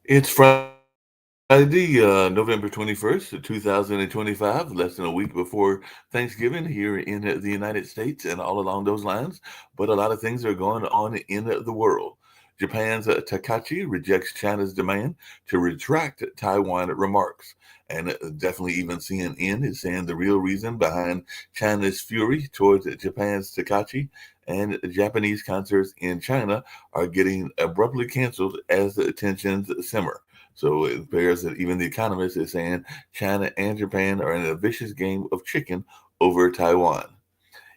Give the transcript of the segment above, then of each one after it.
It's Friday, November 21st, 2025, less than a week before Thanksgiving here in the United States and all along those lines. But a lot of things are going on in the world. Japan's Takachi rejects China's demand to retract Taiwan remarks. And definitely even CNN is saying the real reason behind China's fury towards Japan's Takachi and Japanese concerts in China are getting abruptly canceled as the tensions simmer. So it appears that even The Economist is saying China and Japan are in a vicious game of chicken over Taiwan.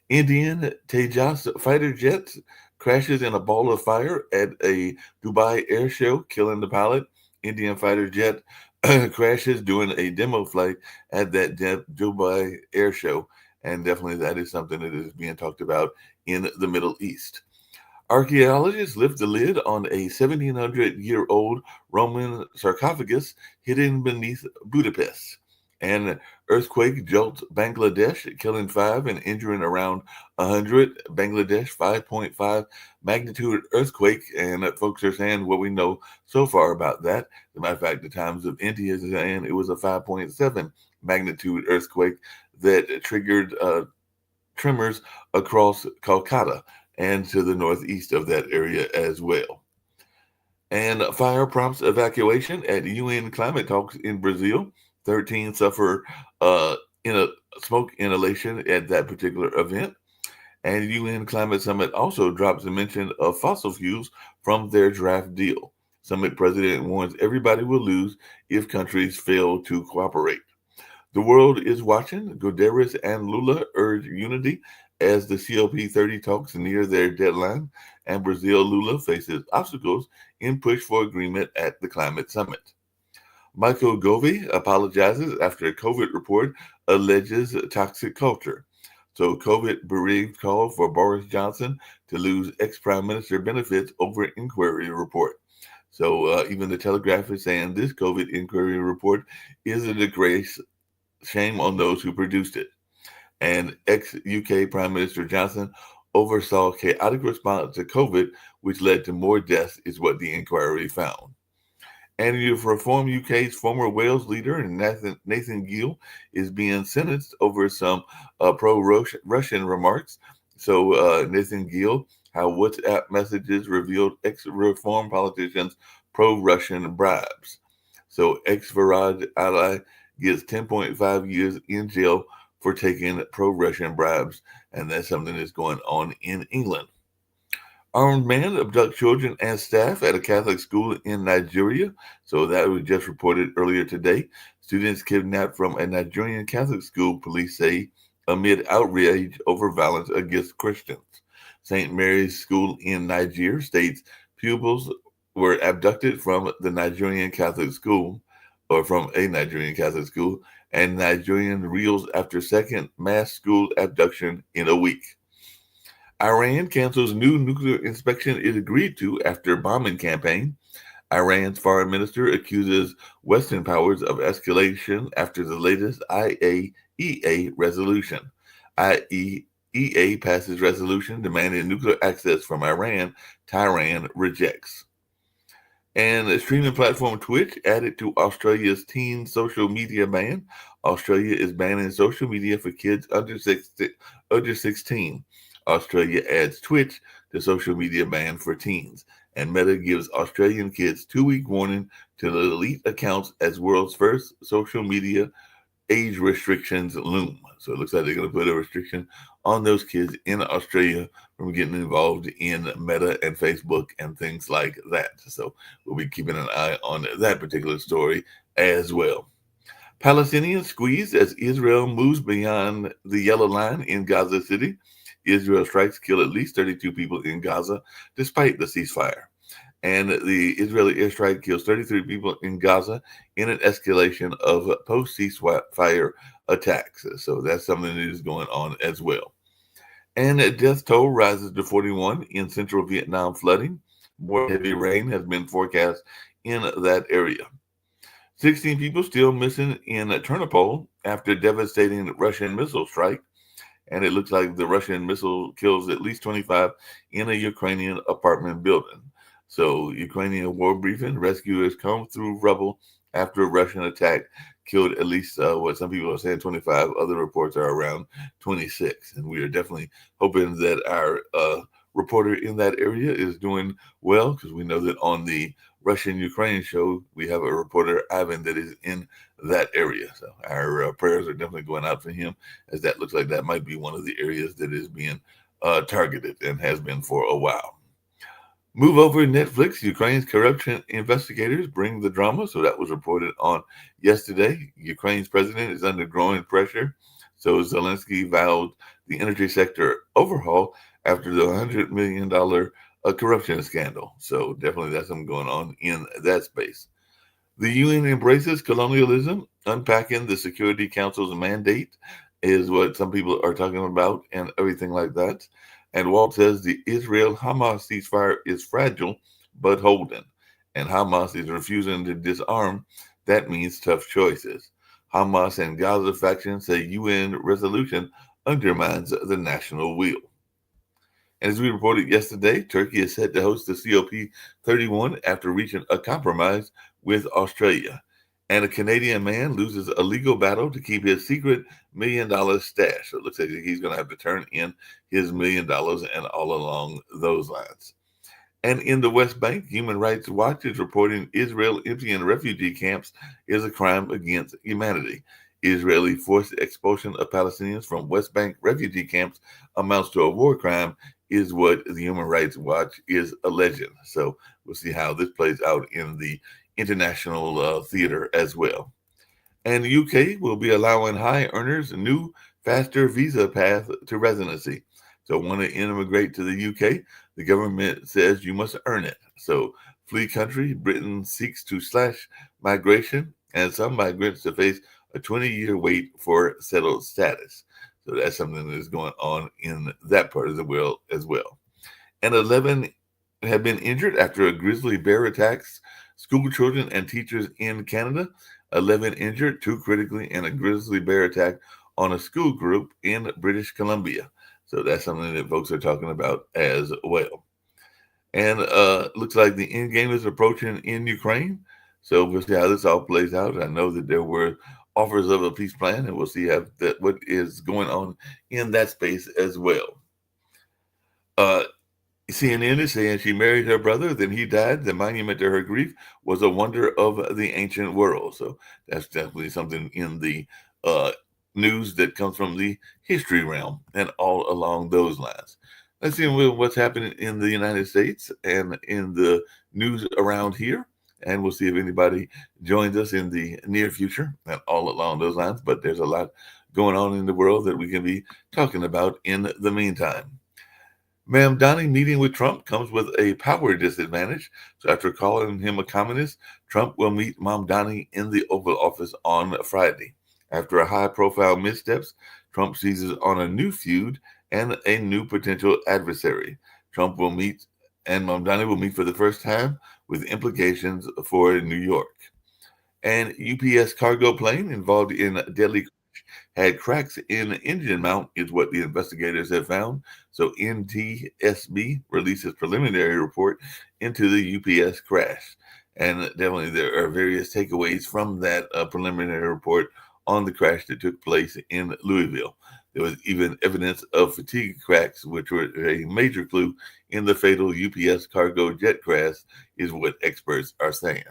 Indian Tejas fighter jet crashes in a ball of fire at a Dubai air show, killing the pilot. Indian fighter jet crashes during a demo flight at that Dubai air show. And definitely that is something that is being talked about in the Middle East. Archaeologists lift the lid on a 1700-year-old Roman sarcophagus hidden beneath Budapest. An earthquake jolts Bangladesh, killing five and injuring around 100. Bangladesh 5.5 magnitude earthquake, and folks are saying what we know so far about that. As a matter of fact, the Times of India is saying it was a 5.7 magnitude earthquake that triggered tremors across Kolkata and to the northeast of that area as well. And fire prompts evacuation at UN climate talks in Brazil. 13 suffer in a smoke inhalation at that particular event. And UN Climate Summit also drops a mention of fossil fuels from their draft deal. Summit president warns everybody will lose if countries fail to cooperate. The world is watching. Guterres and Lula urge unity as the COP30 talks near their deadline, and Brazil Lula faces obstacles in push for agreement at the climate summit. Michael Gove apologizes after a COVID report alleges toxic culture. So, COVID bereaved call for Boris Johnson to lose ex prime minister benefits over inquiry report. So, even the Telegraph is saying this COVID inquiry report is a disgrace. Shame on those who produced it. And ex UK Prime Minister Johnson oversaw chaotic response to COVID, which led to more deaths, is what the inquiry found. And you've reformed UK's former Wales leader, Nathan Gill, is being sentenced over some pro Russian remarks. So, Nathan Gill, how WhatsApp messages revealed ex reform politicians' pro Russian bribes. So, ex Farage ally gets 10.5 years in jail for taking pro Russian bribes. And that's something that's going on in England. Armed man abduct children and staff at a Catholic school in Nigeria. So that was just reported earlier today. Students kidnapped from a Nigerian Catholic school, police say, amid outrage over violence against Christians. St. Mary's School in Niger states pupils were abducted from the Nigerian Catholic school, or from a Nigerian Catholic school, and Nigerian reels after second mass school abduction in a week. Iran cancels new nuclear inspection it agreed to after bombing campaign. Iran's foreign minister accuses Western powers of escalation after the latest IAEA resolution. IAEA passes resolution demanding nuclear access from Iran. Tehran rejects. And the streaming platform Twitch added to Australia's teen social media ban. Australia is banning social media for kids under 16. Australia adds Twitch to social media ban for teens. And Meta gives Australian kids 2-week warning to delete accounts as world's first social media age restrictions loom. So it looks like they're going to put a restriction on those kids in Australia from getting involved in Meta and Facebook and things like that. So we'll be keeping an eye on that particular story as well. Palestinians squeezed as Israel moves beyond the yellow line in Gaza City. Israel strikes kill at least 32 people in Gaza despite the ceasefire. And the Israeli airstrike kills 33 people in Gaza in an escalation of post ceasefire attacks. So that's something that is going on as well. And death toll rises to 41 in central Vietnam flooding. More heavy rain has been forecast in that area. 16 people still missing in Ternopil after devastating Russian missile strike. And it looks like the Russian missile kills at least 25 in a Ukrainian apartment building. So, Ukrainian war briefing: rescuers come through rubble after a Russian attack killed at least what some people are saying 25. Other reports are around 26. And we are definitely hoping that our reporter in that area is doing well, because we know that on the Russian Ukraine show, we have a reporter, Ivan, that is in that area. So our prayers are definitely going out for him, as that looks like that might be one of the areas that is being targeted and has been for a while. Move over Netflix. Ukraine's corruption investigators bring the drama. So that was reported on yesterday. Ukraine's president is under growing pressure. So Zelensky vowed the energy sector overhaul after the $100 million corruption scandal. So definitely that's something going on in that space. The UN embraces colonialism. Unpacking the Security Council's mandate is what some people are talking about, and everything like that. And Walt says the Israel Hamas ceasefire is fragile but holding, and Hamas is refusing to disarm. That means tough choices. Hamas and Gaza factions say UN resolution undermines the national will. And as we reported yesterday, Turkey is set to host the COP31 after reaching a compromise with Australia. And a Canadian man loses a legal battle to keep his secret $1 million stash. So it looks like he's going to have to turn in his $1 million and all along those lines. And in the West Bank, Human Rights Watch is reporting Israel emptying refugee camps is a crime against humanity. Israeli forced expulsion of Palestinians from West Bank refugee camps amounts to a war crime, is what the Human Rights Watch is alleging. So we'll see how this plays out in the international theater as well. And the UK will be allowing high earners a new, faster visa path to residency. So, want to immigrate to the UK? The government says you must earn it. So, flee country, Britain seeks to slash migration, and some migrants to face a 20-year wait for settled status. So, that's something that is going on in that part of the world as well. And 11 have been injured after a grizzly bear attacks school children and teachers in Canada. 11 injured, 2 critically, in a grizzly bear attack on a school group in British Columbia. So that's something that folks are talking about as well. And looks like the end game is approaching in Ukraine. So we'll see how this all plays out. I know that there were offers of a peace plan, and we'll see how what is going on in that space as well. CNN is saying she married her brother, then he died. The monument to her grief was a wonder of the ancient world. So that's definitely something in the uh, news that comes from the history realm and all along those lines. Let's see what's happening in the United States and in the news around here. And we'll see if anybody joins us in the near future and all along those lines. But there's a lot going on in the world that we can be talking about in the meantime. Mamdani meeting with Trump comes with a power disadvantage. So after calling him a communist, Trump will meet Mamdani in the Oval Office on Friday. After a high-profile missteps, Trump seizes on a new feud and a new potential adversary. Trump will meet and Mamdani will meet for the first time, with implications for New York. An UPS cargo plane involved in a deadly had cracks in engine mount, is what the investigators have found. So NTSB releases preliminary report into the UPS crash. And definitely there are various takeaways from that preliminary report on the crash that took place in Louisville. There was even evidence of fatigue cracks, which were a major clue in the fatal UPS cargo jet crash, is what experts are saying.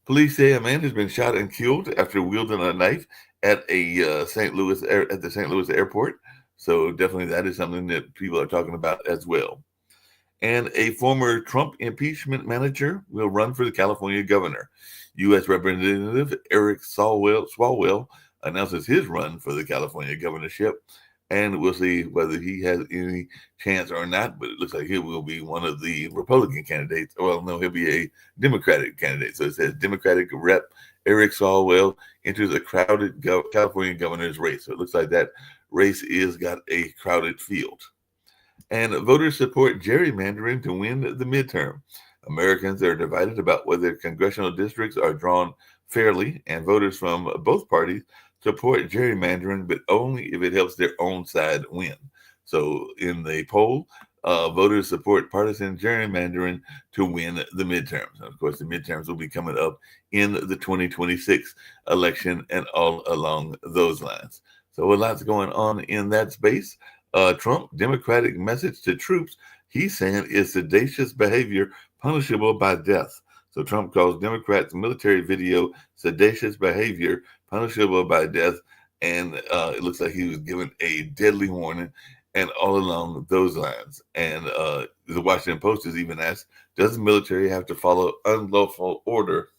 Police say a man has been shot and killed after wielding a knife at a at the St. Louis airport. So definitely that is something that people are talking about as well. And a former Trump impeachment manager will run for the California governor. U.S. Representative Eric Swalwell announces his run for the California governorship. And we'll see whether he has any chance or not. But it looks like he will be one of the Republican candidates. Well, no, he'll be a Democratic candidate. So it says Democratic Rep. Eric Swalwell enters a crowded California governor's race. So it looks like that race is got a crowded field. And voters support gerrymandering to win the midterm. Americans are divided about whether congressional districts are drawn fairly, and voters from both parties support gerrymandering, but only if it helps their own side win. So in the poll, voters support partisan gerrymandering to win the midterms. And of course, the midterms will be coming up in the 2026 election and all along those lines. So a lot's going on in that space. Trump, Democratic message to troops, he's saying is sedacious behavior punishable by death. So Trump calls Democrats' military video sedacious behavior punishable by death. And it looks like he was given a deadly warning and all along those lines. And the Washington Post has even asked, does the military have to follow unlawful order?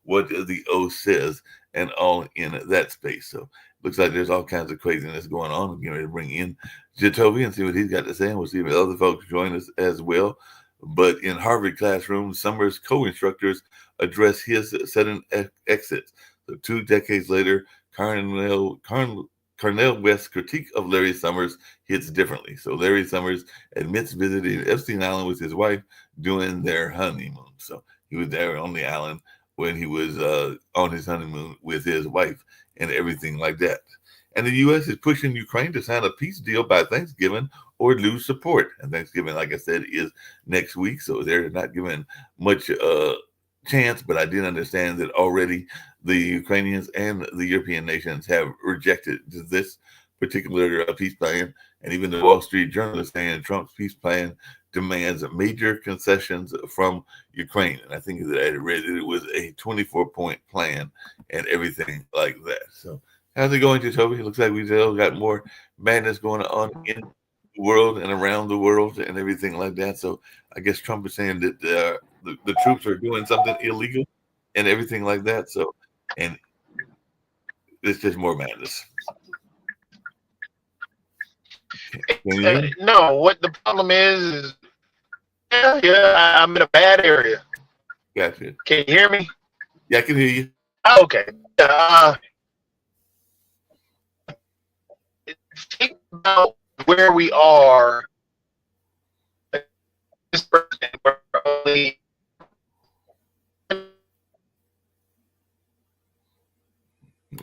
What the oath says, and all in that space. So looks like there's all kinds of craziness going on. I'm going to bring in Jatovy and see what he's got to say, and we'll see if other folks join us as well. But in Harvard classroom, Summers co-instructors address his sudden exits. So 2 decades later, Cornel West's critique of Larry Summers hits differently. So Larry Summers admits visiting Epstein Island with his wife during their honeymoon. So he was there on the island when he was on his honeymoon with his wife and everything like that. And the U.S. is pushing Ukraine to sign a peace deal by Thanksgiving or lose support. And Thanksgiving, like I said, is next week. So they're not giving much chance, but I did understand that already the Ukrainians and the European nations have rejected this particular peace plan. And even the Wall Street Journal is saying Trump's peace plan demands major concessions from Ukraine. And I think that I read that it was a 24-point plan and everything like that. So how's it going, Jatovy? It looks like we still got more madness going on in the world and around the world and everything like that. So I guess Trump is saying that the troops are doing something illegal and everything like that. So, and it's just more madness. No, what the problem is I'm in a bad area. Gotcha. Can you hear me? Yeah, I can hear you. Okay. Think about where we are. This person, we're only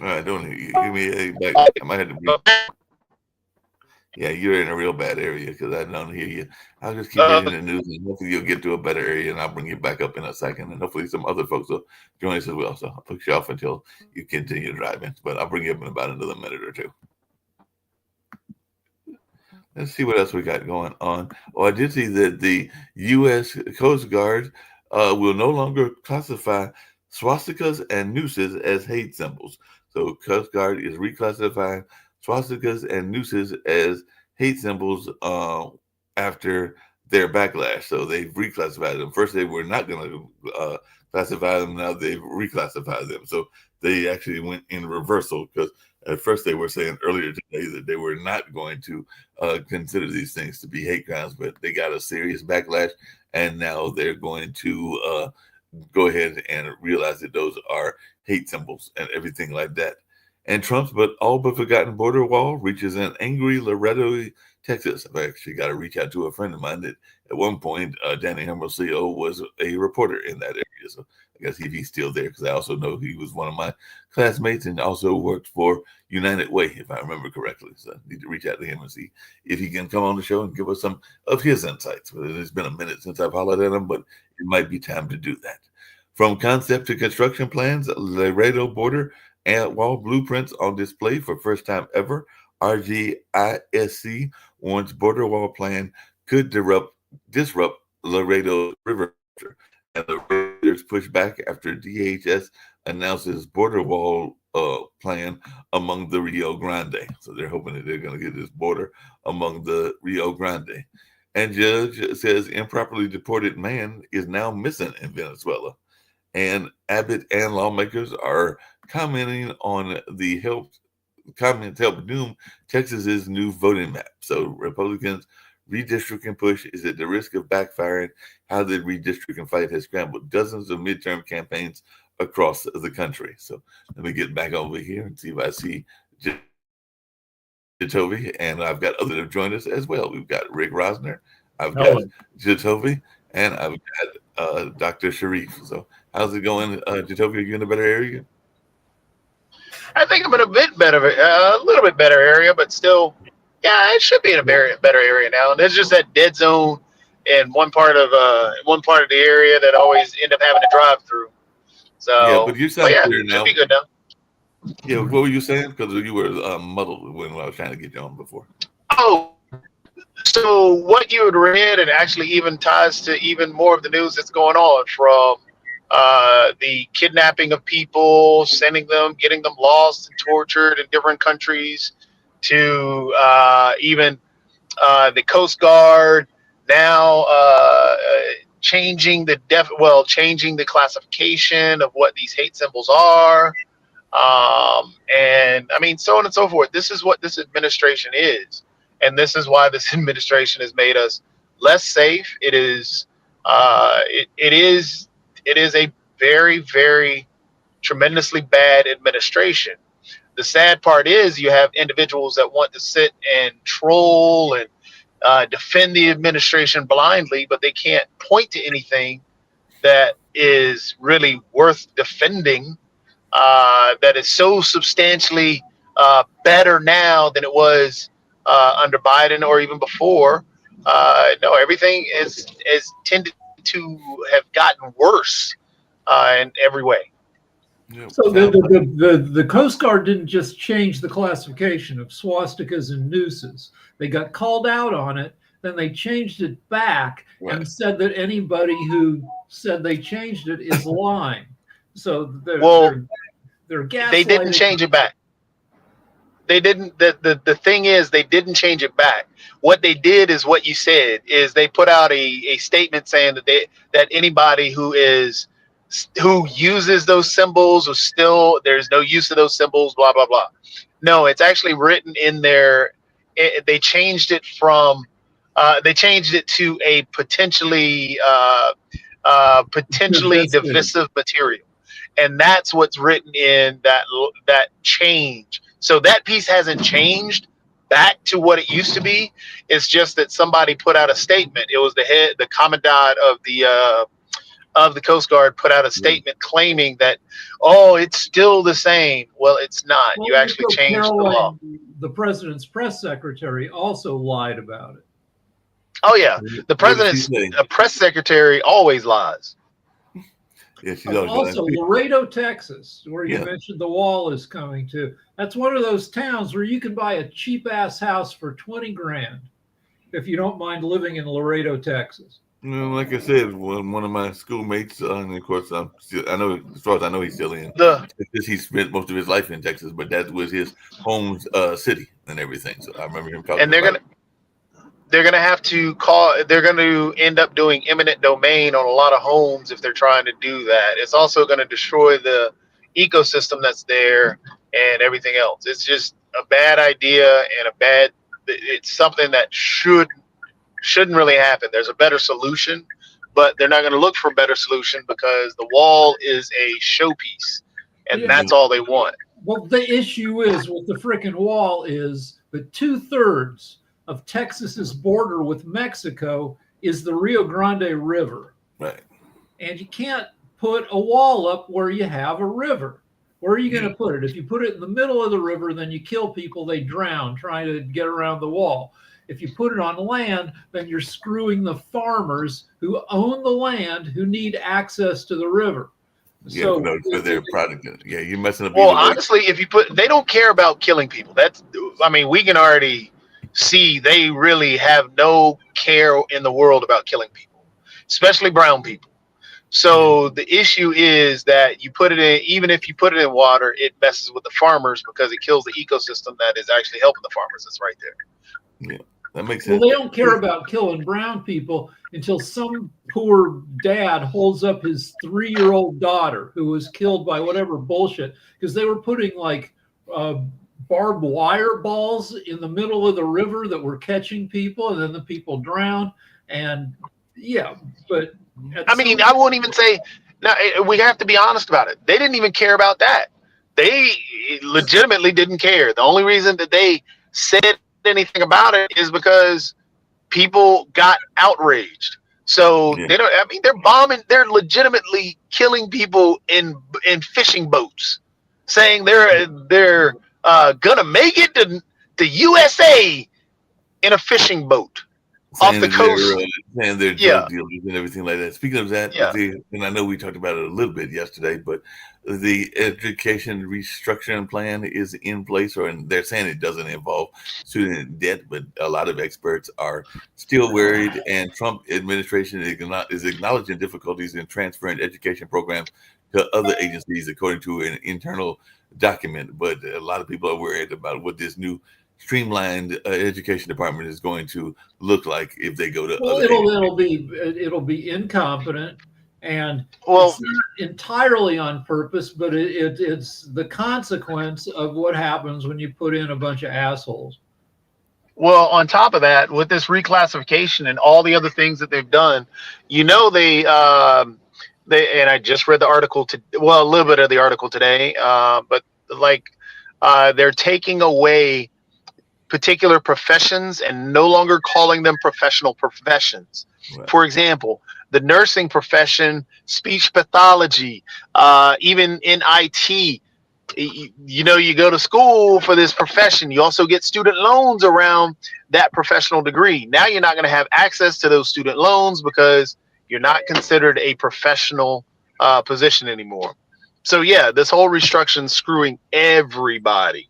I don't hear you. Give me a back. I might have to be. Yeah, you're in a real bad area because I don't hear you. I'll just keep reading the news and hopefully you'll get to a better area and I'll bring you back up in a second. And hopefully some other folks will join us as well. So I'll push you off until you continue driving. But I'll bring you up in about another minute or two. Let's see what else we got going on. Oh, I did see that the U.S. Coast Guard will no longer classify swastikas and nooses as hate symbols. So Coast Guard is reclassifying swastikas and nooses as hate symbols after their backlash. So they've reclassified them. First, they were not going to classify them. Now they've reclassified them. So they actually went in reversal because at first they were saying earlier today that they were not going to consider these things to be hate crimes, but they got a serious backlash. And now they're going to go ahead and realize that those are hate symbols and everything like that. And Trump's all but forgotten border wall reaches an angry Laredo, Texas. I've actually got to reach out to a friend of mine that at one point, Danny Hermosillo was a reporter in that area. So I guess he's still there because I also know he was one of my classmates and also worked for United Way, if I remember correctly. So I need to reach out to him and see if he can come on the show and give us some of his insights. It's been a minute since I've hollered at him, but it might be time to do that. From concept to construction plans, Laredo border and wall blueprints on display for first time ever. RGISC warns border wall plan could disrupt Laredo River. And the Raiders push back after DHS announces border wall plan among the Rio Grande. So they're hoping that they're going to get this border among the Rio Grande. And judge says improperly deported man is now missing in Venezuela. And Abbott and lawmakers are commenting on the comments help doom Texas's new voting map. So Republicans' redistricting push is at the risk of backfiring. How the redistricting fight has scrambled dozens of midterm campaigns across the country. So let me get back over here and see if I see Jatovy, and I've got others that have joined us as well. We've got Rick Rosner, I've got Jatovy, and I've got Dr. Sharif. So how's it going, Jatovy? Are you in a better area? I think I'm in a little bit better area, but still Yeah, it should be in a better area now. And there's just that dead zone in one part of the area that always end up having to drive through. Yeah, but So, you but sound yeah, clear it should now. be good now. Yeah, what were you saying? Because you were muddled when I was trying to get you on before. Oh, so what you had read, and actually even ties to even more of the news that's going on, from the kidnapping of people, sending them, getting them lost and tortured in different countries, to even the Coast Guard now changing the classification of what these hate symbols are, and I mean, so on and so forth. This is what this administration is, and this is why this administration has made us less safe. It is a very, very tremendously bad administration. The sad part is you have individuals that want to sit and troll and defend the administration blindly, but they can't point to anything that is really worth defending, that is so substantially better now than it was under Biden or even before. No, everything is tended to have gotten worse in every way. Yeah, So the Coast Guard didn't just change the classification of swastikas and nooses. They got called out on it, then they changed it back and said that anybody who said they changed it is lying. So they're gaslighting. They didn't change it back. They didn't. The thing is, they didn't change it back. What they did is what you said. Is they put out a statement saying that anybody who uses those symbols, or still there's no use of those symbols, blah blah blah. No, it's actually written in there. They changed it from. They changed it to a potentially divisive material, and that's what's written in that change. So that piece hasn't changed back to what it used to be. It's just that somebody put out a statement. It was the commandant of the Coast Guard put out a statement claiming that, oh, it's still the same. Well, it's not. Well, you actually changed the law. The president's press secretary also lied about it. Oh yeah, the president's press secretary always lies. Yeah, she's also Laredo, Texas, where you mentioned the wall is coming to. That's one of those towns where you can buy a cheap ass house for $20,000 if you don't mind living in Laredo, Texas. Like I said, one of my schoolmates, and of course, I know, as far as I know, he's still in. He spent most of his life in Texas, but that was his home city and everything. So I remember him talking. And they're gonna have to call. They're going to end up doing eminent domain on a lot of homes if they're trying to do that. It's also going to destroy the ecosystem that's there and everything else. It's just a bad idea and it's something that shouldn't really happen. There's a better solution, but they're not going to look for a better solution because the wall is a showpiece, and that's all they want. Well, the issue is with the freaking wall is that 2/3 of Texas's border with Mexico is the Rio Grande River. Right. And you can't put a wall up where you have a river. Where are you going to put it? If you put it in the middle of the river, then you kill people, they drown trying to get around the wall. If you put it on land, then you're screwing the farmers who own the land, who need access to the river. Yeah, for their product. Yeah, you're messing up. Well, honestly, they don't care about killing people. We can already see they really have no care in the world about killing people, especially brown people. So the issue is that you put it in, even if you put it in water, it messes with the farmers because it kills the ecosystem that is actually helping the farmers. That's right there. Yeah, that makes sense. Well, they don't care about killing brown people until some poor dad holds up his 3-year-old daughter who was killed by whatever bullshit because they were putting like barbed wire balls in the middle of the river that were catching people, and then the people drowned. And but I won't even say. Now we have to be honest about it. They didn't even care about that. They legitimately didn't care. The only reason that they said anything about it is because people got outraged. So they don't. They're bombing. They're legitimately killing people in fishing boats, saying they're gonna make it to the USA in a fishing boat off saying the that they're coast. saying they're Yeah, drug dealers and everything like that. Speaking of that, yeah. and I know we talked about it a little bit yesterday, but the education restructuring plan is in place, and they're saying it doesn't involve student debt, but a lot of experts are still worried. And Trump administration is acknowledging difficulties in transferring education programs to other agencies, according to an internal document. But a lot of people are worried about what this new streamlined education department is going to look like if they go to Well, other it'll be incompetent, and Well, it's not entirely on purpose, but it's the consequence of what happens when you put in a bunch of assholes. well, on top of that, with this reclassification and all the other things that they've done, they and I just read the article a little bit of the article today, but like they're taking away particular professions and no longer calling them professional professions. Right. For example, the nursing profession, speech pathology, even in IT. You go to school for this profession. You also get student loans around that professional degree. Now you're not going to have access to those student loans because you're not considered a professional position anymore. So yeah, this whole restructuring screwing everybody.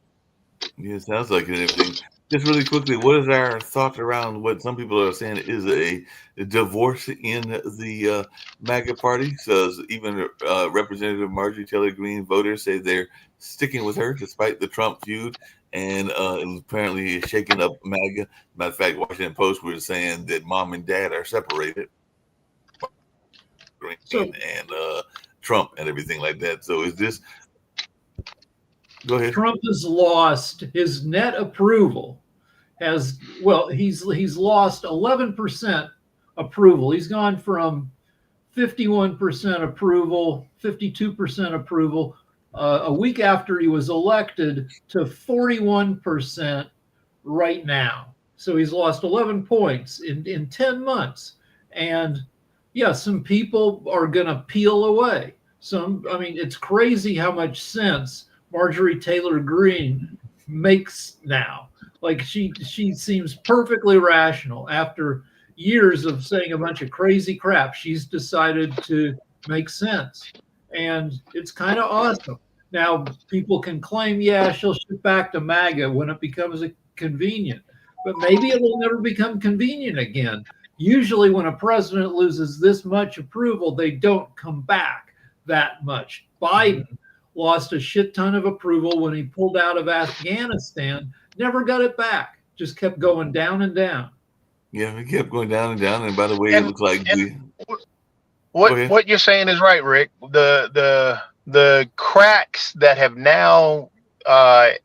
Yeah, it sounds like it. Everything. Just really quickly, what is our thought around what some people are saying is a divorce in the MAGA party? So even Representative Marjorie Taylor Greene voters say they're sticking with her despite the Trump feud, and apparently shaking up MAGA. Matter of fact, Washington Post was saying that mom and dad are separated, So and Trump and everything like that. So is this? Go ahead. Trump has lost his net approval. He's lost 11% approval. He's gone from 51% approval, 52% approval a week after he was elected to 41% right now. So he's lost 11 points in 10 months. And yeah, some people are going to peel away. It's crazy how much sense Marjorie Taylor Greene makes now. Like she seems perfectly rational after years of saying a bunch of crazy crap. She's decided to make sense, and it's kind of awesome. Now people can claim, yeah, she'll shift back to MAGA when it becomes convenient, but maybe it will never become convenient again. Usually, when a president loses this much approval, they don't come back that much. Biden lost a shit ton of approval when he pulled out of Afghanistan, never got it back, just kept going down and down. Yeah, it kept going down and down. And by the way, it looks like what you're saying is right, Rick. The cracks that have now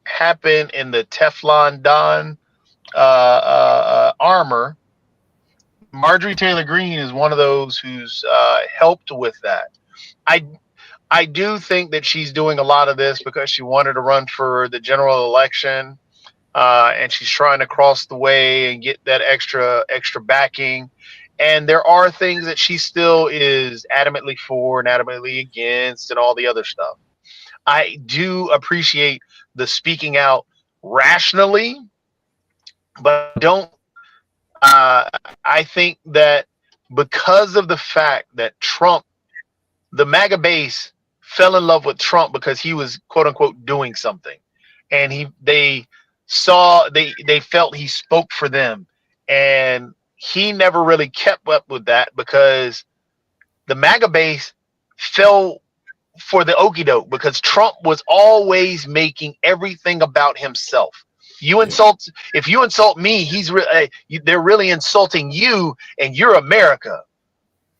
happened in the Teflon Don armor, Marjorie Taylor Greene is one of those who's helped with that. I do think that she's doing a lot of this because she wanted to run for the general election, and she's trying to cross the way and get that extra backing. And there are things that she still is adamantly for and adamantly against and all the other stuff. I do appreciate the speaking out rationally, but don't. I think that because of the fact that Trump, the MAGA base, fell in love with Trump because he was quote unquote doing something, and they felt he spoke for them, and he never really kept up with that because the MAGA base fell for the okie doke because Trump was always making everything about himself. If you insult me, they're really insulting you, and you're America.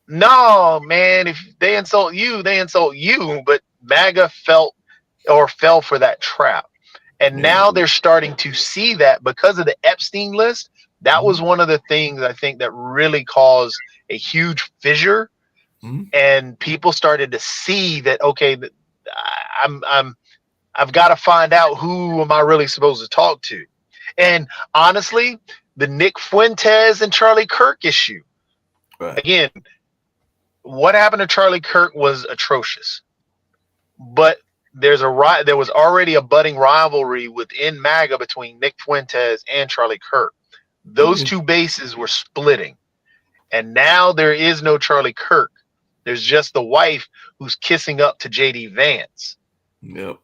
No, man, if they insult you, they insult you. But MAGA fell for that trap. And now they're starting to see that because of the Epstein list. That was one of the things I think that really caused a huge fissure. And people started to see that, okay, I've got to find out who am I really supposed to talk to. And honestly, the Nick Fuentes and Charlie Kirk issue, again, what happened to Charlie Kirk was atrocious, but there was already a budding rivalry within MAGA between Nick Fuentes and Charlie Kirk. Those two bases were splitting. And now there is no Charlie Kirk. There's just the wife who's kissing up to JD Vance. Yep.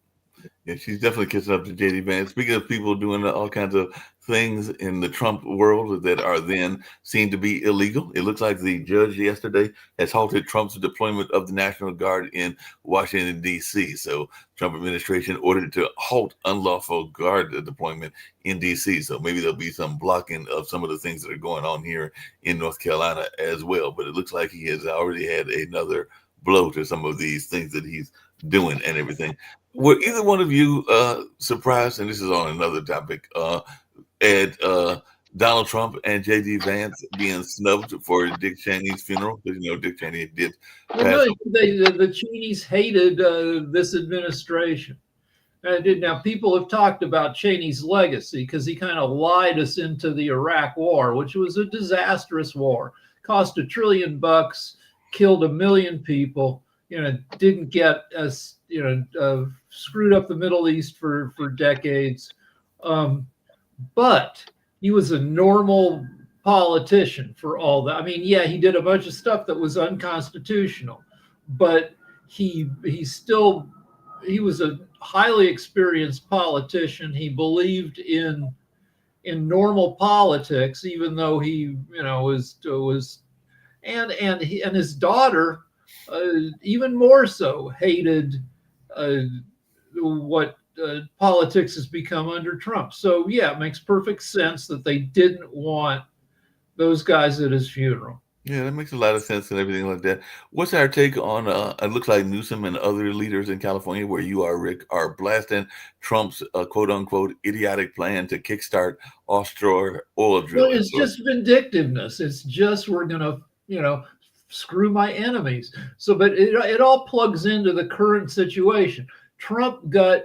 Yeah, she's definitely kissing up to JD Vance. Speaking of people doing all kinds of things in the Trump world that are then seen to be illegal, it looks like the judge yesterday has halted Trump's deployment of the National Guard in Washington, D.C. So Trump administration ordered to halt unlawful guard deployment in D.C. So maybe there'll be some blocking of some of the things that are going on here in North Carolina as well. But it looks like he has already had another blow to some of these things that he's doing and everything. Were either one of you surprised, and this is on another topic, at Donald Trump and J.D. Vance being snubbed for Dick Cheney's funeral? Because, Dick Cheney did pass. Well, no, the Cheneys hated this administration. Now, people have talked about Cheney's legacy because he kind of lied us into the Iraq War, which was a disastrous war. Cost $1 trillion, killed 1 million people. Didn't get us. Screwed up the Middle East for decades. But he was a normal politician for all that. I mean, yeah, he did a bunch of stuff that was unconstitutional, but he was a highly experienced politician. He believed in normal politics, even though he, was and his daughter even more so hated what politics has become under Trump. So yeah, it makes perfect sense that they didn't want those guys at his funeral. Yeah, that makes a lot of sense and everything like that. What's our take on it looks like Newsom and other leaders in California, where you are, Rick, are blasting Trump's quote unquote idiotic plan to kickstart offshore oil drilling? Well, it's just vindictiveness. It's just, we're gonna, screw my enemies. So, but it all plugs into the current situation. Trump got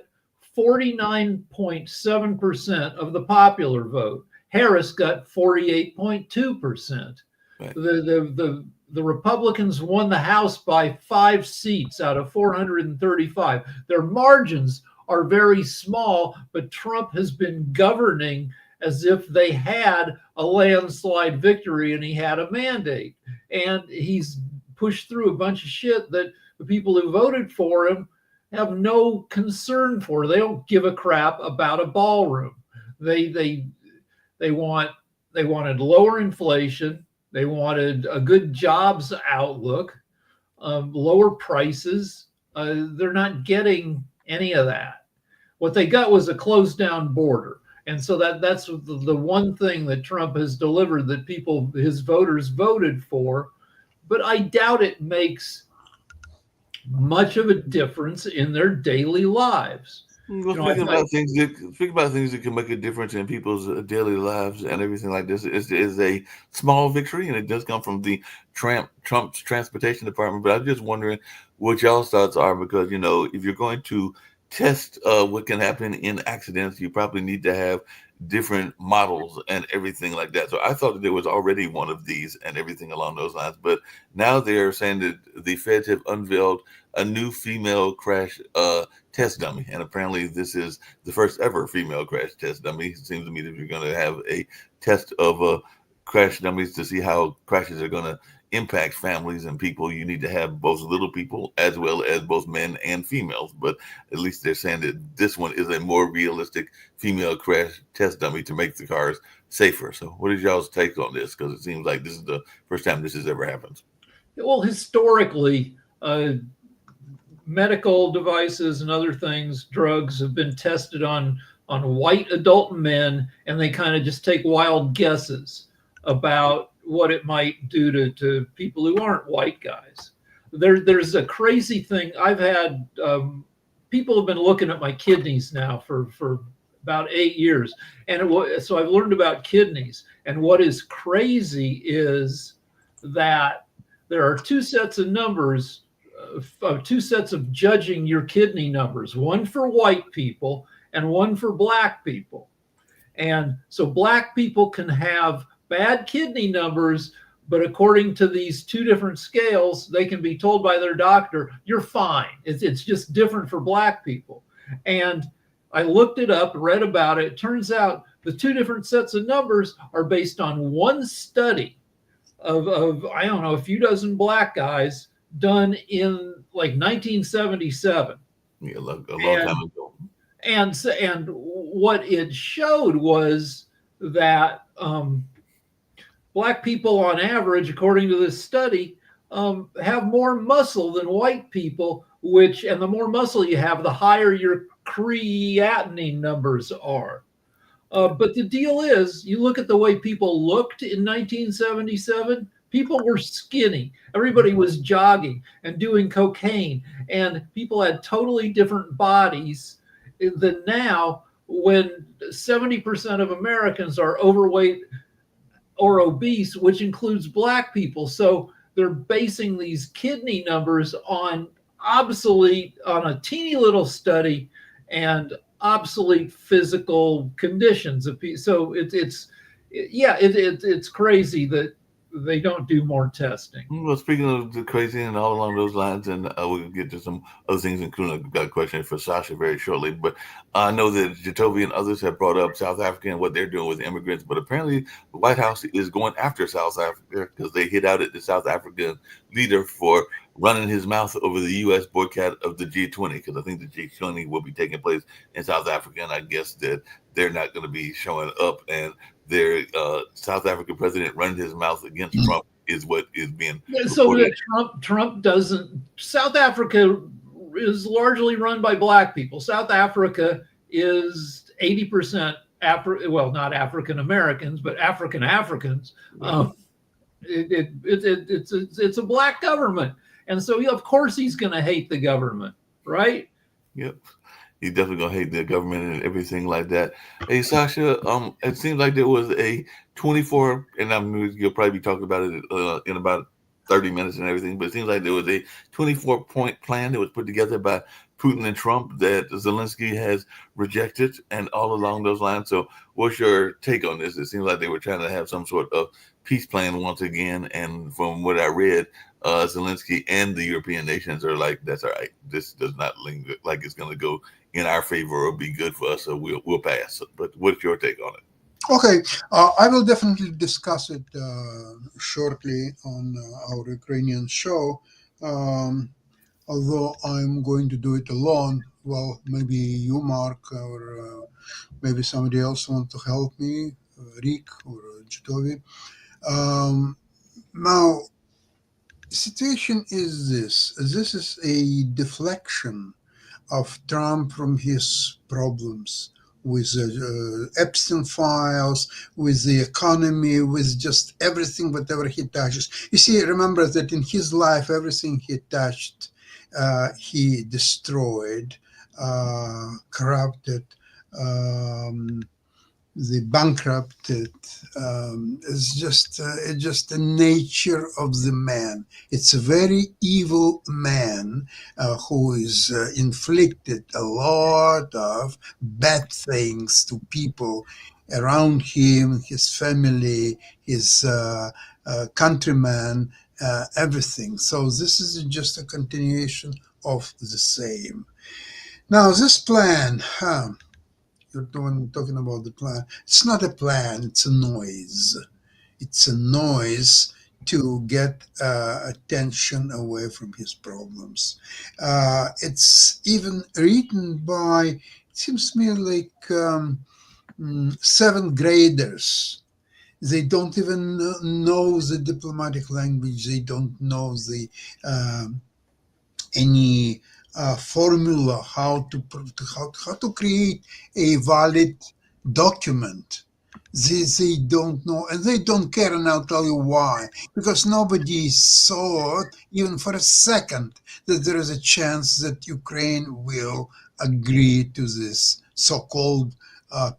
49.7% of the popular vote. Harris got 48.2%. Right. The Republicans won the House by 5 seats out of 435. Their margins are very small, but Trump has been governing as if they had a landslide victory and he had a mandate. And he's pushed through a bunch of shit that the people who voted for him have no concern for. They don't give a crap about a ballroom. They wanted lower inflation. They wanted a good jobs outlook, lower prices. They're not getting any of that. What they got was a closed down border. And so that's the one thing that Trump has delivered that his voters voted for. But I doubt it makes much of a difference in their daily lives. Well, speaking about things that can make a difference in people's daily lives and everything like this is a small victory, and it does come from the Trump's transportation department. But I'm just wondering what y'all's thoughts are, because if you're going to test what can happen in accidents, you probably need to have different models and everything like that. So I thought that there was already one of these and everything along those lines, but now they're saying that the feds have unveiled a new female crash test dummy, and apparently this is the first ever female crash test dummy. It seems to me that you're going to have a test of crash dummies to see how crashes are going to impact families and people. You need to have both little people as well as both men and females, but at least they're saying that this one is a more realistic female crash test dummy to make the cars safer. So what is y'all's take on this? Because it seems like this is the first time this has ever happened. Well, historically, medical devices and other things, drugs, have been tested on white adult men, and they kind of just take wild guesses about what it might do to people who aren't white guys. There's a crazy thing. I've had people have been looking at my kidneys now for about 8 years, and so I've learned about kidneys. And what is crazy is that there are 2 sets of numbers, 2 sets of judging your kidney numbers, one for white people and one for black people. And so black people can have bad kidney numbers, but according to these 2 different scales, they can be told by their doctor, you're fine. It's just different for black people. And I looked it up, read about it. It turns out the two different sets of numbers are based on one study of I don't know, a few dozen black guys done in like 1977. Yeah, a long And time ago. and what it showed was that black people on average, according to this study, have more muscle than white people, and the more muscle you have, the higher your creatinine numbers are. But the deal is, you look at the way people looked in 1977, people were skinny. Everybody was jogging and doing cocaine, and people had totally different bodies than now, when 70% of Americans are overweight or obese, which includes black people. So they're basing these kidney numbers on a teeny little study and obsolete physical conditions of people. So it's crazy that they don't do more testing. Well, speaking of the crazy and all along those lines, and we'll get to some other things, including I've got a question for Sasha very shortly. But I know that Jacoby and others have brought up South Africa and what they're doing with immigrants. But apparently, the White House is going after South Africa because they hit out at the South African leader for running his mouth over the U.S. boycott of the G20, because I think the G20 will be taking place in South Africa, and I guess that they're not going to be showing up, and their South African president running his mouth against Trump is what is being so reported. Trump doesn't. South Africa is largely run by black people. South Africa is 80% not African Americans, but African Africans. It's a black government, and so of course he's going to hate the government, right? Yep. He's definitely gonna hate the government and everything like that. Hey, Sasha, it seems like there was a 24, and you'll probably be talking about it in about 30 minutes and everything, but it seems like there was a 24-point plan that was put together by Putin and Trump that Zelensky has rejected, and all along those lines. So what's your take on this? It seems like they were trying to have some sort of peace plan once again, and from what I read, Zelensky and the European nations are like, that's all right. This does not look like it's going to go in our favor or be good for us, so we'll pass. But what's your take on it? Okay, I will definitely discuss it shortly on our Ukrainian show. Although I'm going to do it alone, well, maybe you, Mark, or maybe somebody else want to help me, Rick or Jitovi. Now, the situation is this. This is a deflection of Trump from his problems with Epstein files, with the economy, with just everything, whatever he touches. You see, remember that in his life, everything he touched, he destroyed, corrupted, the bankrupted. It's just the nature of the man. It's a very evil man who is inflicted a lot of bad things to people around him, his family, his countrymen, everything. So this is just a continuation of the same. Now this plan, you're talking about the plan. It's not a plan, it's a noise. It's a noise to get attention away from his problems. It's even written by, it seems to me like 7th graders. They don't even know the diplomatic language. They don't know the any formula how to create a valid document. They don't know, and they don't care, and I'll tell you why. Because nobody thought, even for a second, that there is a chance that Ukraine will agree to this so-called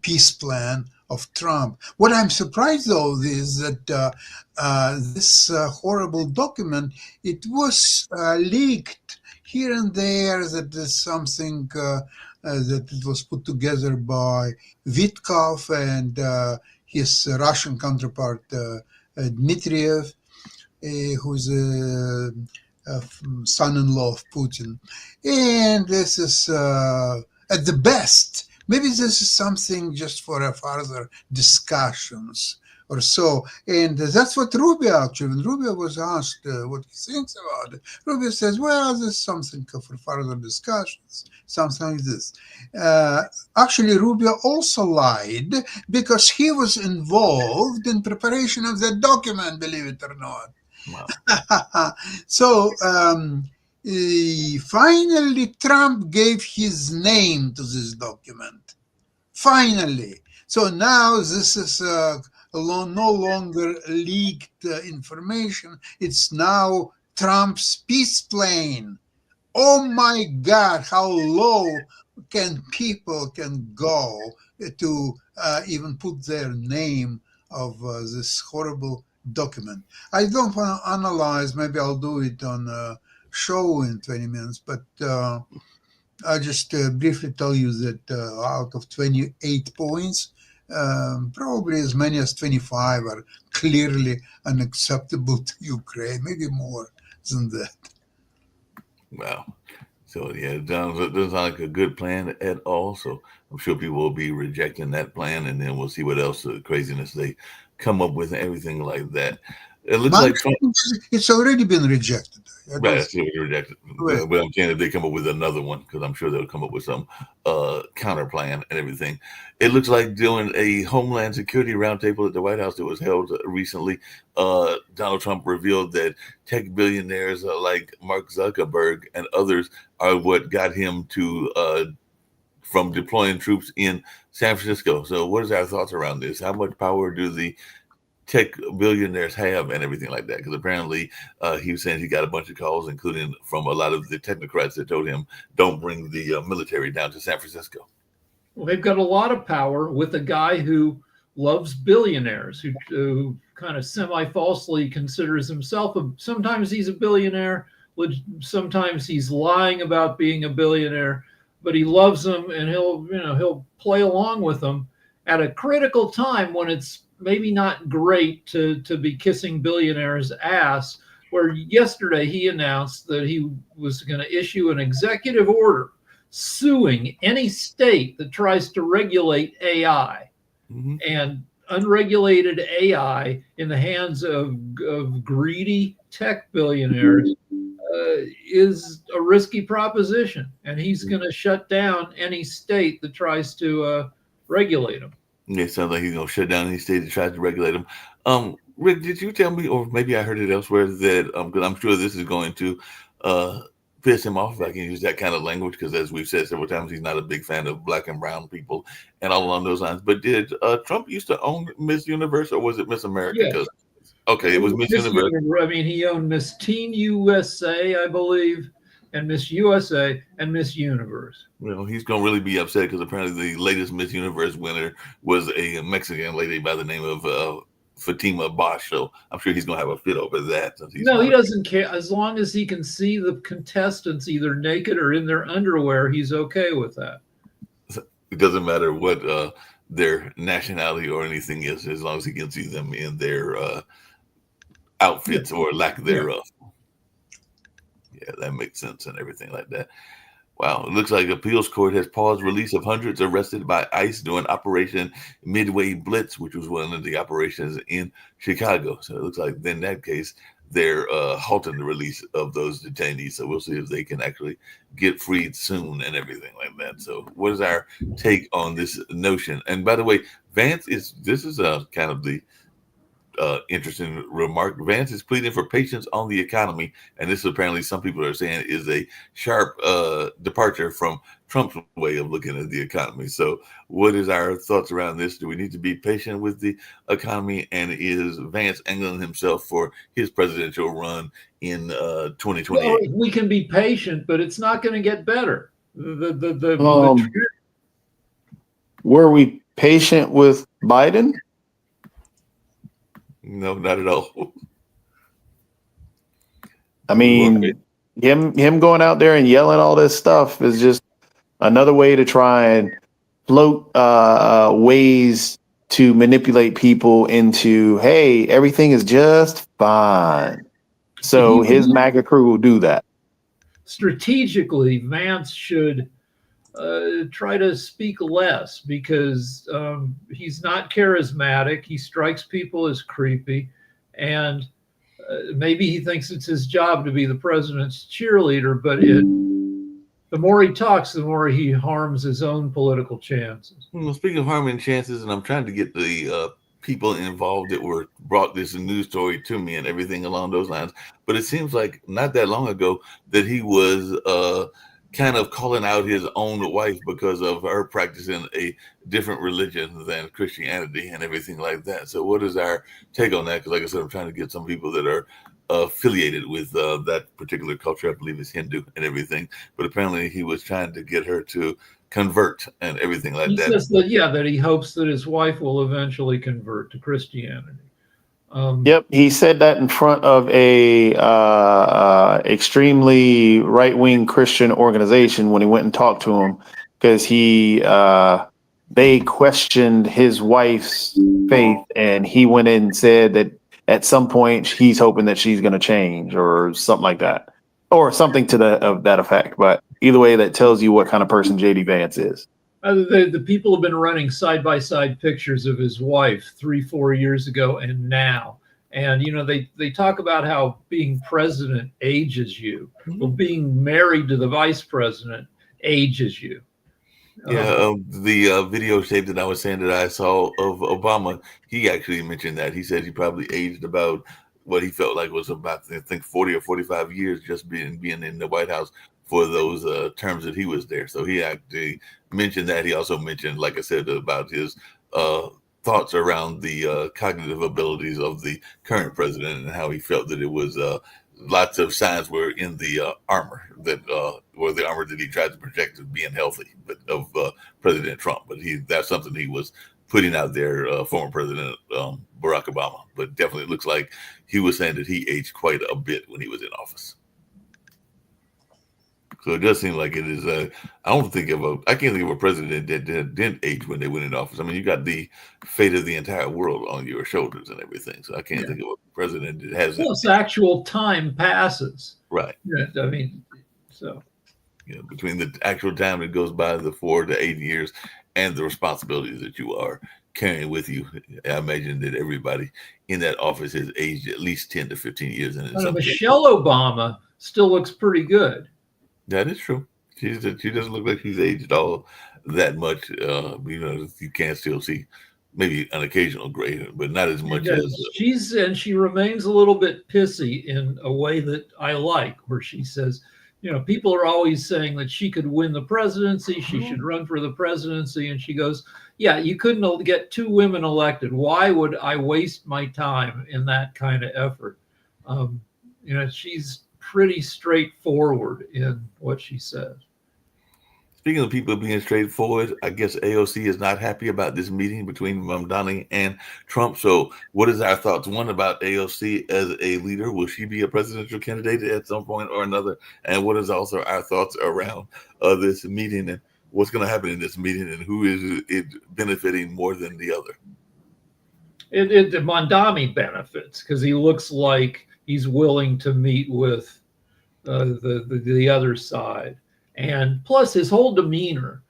peace plan of Trump. What I'm surprised, though, is that this horrible document, it was leaked here and there, that there's something that it was put together by Vitkov and his Russian counterpart Dmitriev, who's a son-in-law of Putin. And this is, at the best, maybe this is something just for a further discussions or so. And that's what Rubio actually, when Rubio was asked what he thinks about it, Rubio says, well, this is something for further discussions, something like this. Actually, Rubio also lied because he was involved in preparation of that document, believe it or not. Wow. So finally, Trump gave his name to this document. Finally. So now this is no longer leaked information. It's now Trump's peace plane. Oh my God, how low can people can go to even put their name of this horrible document. I don't want to analyze, maybe I'll do it on a show in 20 minutes, but I'll just briefly tell you that out of 28 points, probably as many as 25 are clearly unacceptable to Ukraine, maybe more than that. Wow. So yeah, it doesn't sound like a good plan at all. So I'm sure people will be rejecting that plan, and then we'll see what else craziness they come up with and everything like that. It looks like Trump. It's already been rejected. Right, I see what you rejected. Right. But I'm saying if they come up with another one, because I'm sure they'll come up with some counter plan and everything. It looks like doing a Homeland Security roundtable at the White House that was held recently. Donald Trump revealed that tech billionaires like Mark Zuckerberg and others are what got him to from deploying troops in San Francisco. So what is our thoughts around this? How much power do the tech billionaires have and everything like that? Because apparently he was saying he got a bunch of calls, including from a lot of the technocrats that told him, don't bring the military down to San Francisco. Well, they've got a lot of power with a guy who loves billionaires, who kind of semi-falsely considers himself sometimes he's a billionaire, sometimes he's lying about being a billionaire, but he loves them, and he'll play along with them at a critical time when it's maybe not great to be kissing billionaires' ass, where yesterday he announced that he was going to issue an executive order suing any state that tries to regulate AI. Mm-hmm. And unregulated AI in the hands of greedy tech billionaires is a risky proposition. And he's going to shut down any state that tries to regulate them. Yeah, it sounds like he's going to shut down any state that tries to regulate them. Rick, did you tell me, or maybe I heard it elsewhere, that because I'm sure this is going to piss him off, if I can use that kind of language, because as we've said several times, he's not a big fan of black and brown people and all along those lines. But did Trump used to own Miss Universe, or was it Miss America? Yes. Okay, it was Miss Universe. I mean, he owned Miss Teen USA, I believe, and Miss USA and Miss Universe. Well, he's going to really be upset because apparently the latest Miss Universe winner was a Mexican lady by the name of Fatima Bosch. So I'm sure he's going to have a fit over that. No, he doesn't care. As long as he can see the contestants either naked or in their underwear, he's okay with that. It doesn't matter what their nationality or anything is, as long as he can see them in their outfits or lack thereof. Yeah, that makes sense and everything like that. Wow, it looks like appeals court has paused release of hundreds arrested by ICE during Operation Midway Blitz, which was one of the operations in Chicago. So it looks like in that case, they're halting the release of those detainees. So we'll see if they can actually get freed soon and everything like that. So what is our take on this notion? And by the way, this is kind of the interesting remark. Vance is pleading for patience on the economy, and this apparently some people are saying is a sharp departure from Trump's way of looking at the economy. So what is our thoughts around this? Do we need to be patient with the economy, and is Vance angling himself for his presidential run in 2028? Well, we can be patient, but it's not going to get better. Were we patient with Biden? No, not at all. I mean, him going out there and yelling all this stuff is just another way to try and float ways to manipulate people into, hey, everything is just fine. So his MAGA crew will do that. Strategically, Vance should try to speak less because he's not charismatic. He strikes people as creepy, and maybe he thinks it's his job to be the president's cheerleader. But the more he talks, the more he harms his own political chances. Well, speaking of harming chances, and I'm trying to get the people involved that were brought this news story to me and everything along those lines. But it seems like not that long ago that he was kind of calling out his own wife because of her practicing a different religion than Christianity and everything like that. So what is our take on that? Because like I said, I'm trying to get some people that are affiliated with that particular culture. I believe it's Hindu and everything. But apparently he was trying to get her to convert and everything like He that. says that, that he hopes that his wife will eventually convert to Christianity. Yep, he said that in front of a extremely right-wing Christian organization when he went and talked to him, because they questioned his wife's faith, and he went in and said that at some point he's hoping that she's going to change or something like that, or something to that effect. But either way, that tells you what kind of person JD Vance is. The people have been running side-by-side pictures of his wife 3-4 years ago and now. And, they talk about how being president ages you. Well, being married to the vice president ages you. Yeah, the video tape that I was saying that I saw of Obama, he actually mentioned that. He said he probably aged about what he felt like was about, I think, 40 or 45 years just being in the White House for those terms that he was there. So he actually mentioned that. He also mentioned, like I said, about his thoughts around the cognitive abilities of the current president and how he felt that it was lots of signs were in the armor that or the armor that he tried to project as being healthy, but of President Trump. But that's something he was putting out there, former President Barack Obama. But definitely looks like he was saying that he aged quite a bit when he was in office. So it does seem like it is. I can't think of a president that didn't age when they went into office. I mean, you got the fate of the entire world on your shoulders and everything. So I can't think of a president that hasn't. Plus, actual time passes. Right. I mean, so. Between the actual time that goes by, the 4 to 8 years, and the responsibilities that you are carrying with you, I imagine that everybody in that office has aged at least 10 to 15 years. And Michelle Obama still looks pretty good. That is true. She doesn't look like she's aged all that much. You can still see maybe an occasional gray, but not as much as she remains a little bit pissy in a way that I like, where she says, people are always saying that she could win the presidency, she should run for the presidency, and she goes, yeah, you couldn't get 2 women elected. Why would I waste my time in that kind of effort? She's pretty straightforward in what she says. Speaking of people being straightforward, I guess AOC is not happy about this meeting between Mamdani and Trump. So what is our thoughts? One, about AOC as a leader. Will she be a presidential candidate at some point or another? And what is also our thoughts around this meeting and what's going to happen in this meeting and who is it benefiting more than the other? Mamdani benefits because he looks like he's willing to meet with the other side, and plus his whole demeanor.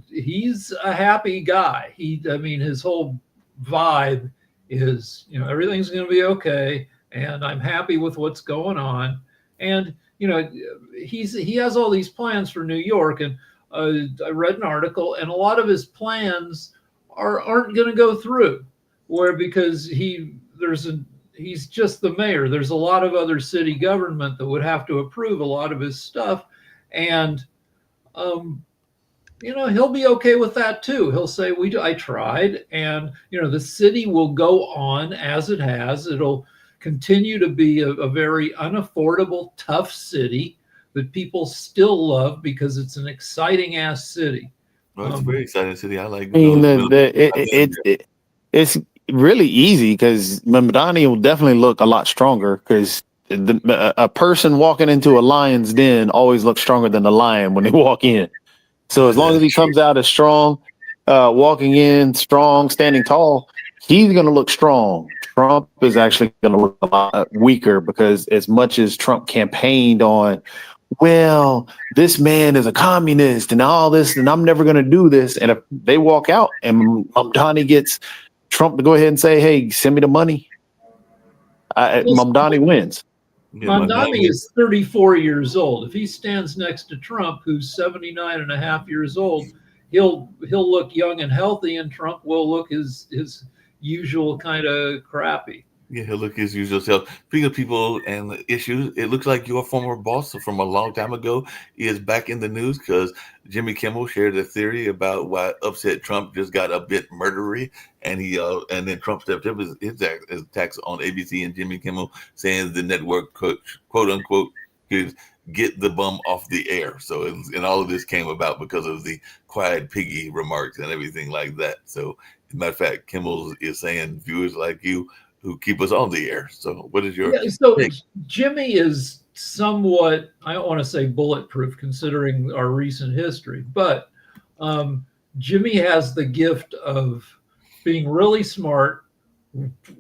He's a happy guy. His whole vibe is, everything's going to be okay, and I'm happy with what's going on. And he has all these plans for New York, and I read an article, and a lot of his plans aren't going to go through, because he's just the mayor. There's a lot of other city government that would have to approve a lot of his stuff. And, he'll be okay with that too. He'll say, I tried. And, the city will go on as it has. It'll continue to be a very unaffordable, tough city that people still love because it's an exciting ass city. Well, it's a very exciting city. I like it's really easy because Mamdani will definitely look a lot stronger because a person walking into a lion's den always looks stronger than the lion when they walk in. So as long as he comes out as strong, walking in strong, standing tall, he's going to look strong. Trump is actually going to look a lot weaker because as much as Trump campaigned on well, this man is a communist and all this, and I'm never going to do this. And if they walk out and Mamdani gets Trump to go ahead and say, hey, send me the money, Mamdani wins. Yeah, Mamdani is 34 years old. If he stands next to Trump, who's 79 and a half years old, he'll look young and healthy, and Trump will look his usual kind of crappy. Yeah, he'll look his usual self. Speaking of people and issues, it looks like your former boss from a long time ago is back in the news because Jimmy Kimmel shared a theory about why upset Trump just got a bit murdery, and and then Trump stepped up his attacks on ABC and Jimmy Kimmel, saying the network quote unquote could get the bum off the air. So and all of this came about because of the quiet piggy remarks and everything like that. So, as a matter of fact, Kimmel is saying viewers like you who keep us on the air. So what is your take? Jimmy is somewhat, I don't want to say bulletproof considering our recent history, but Jimmy has the gift of being really smart,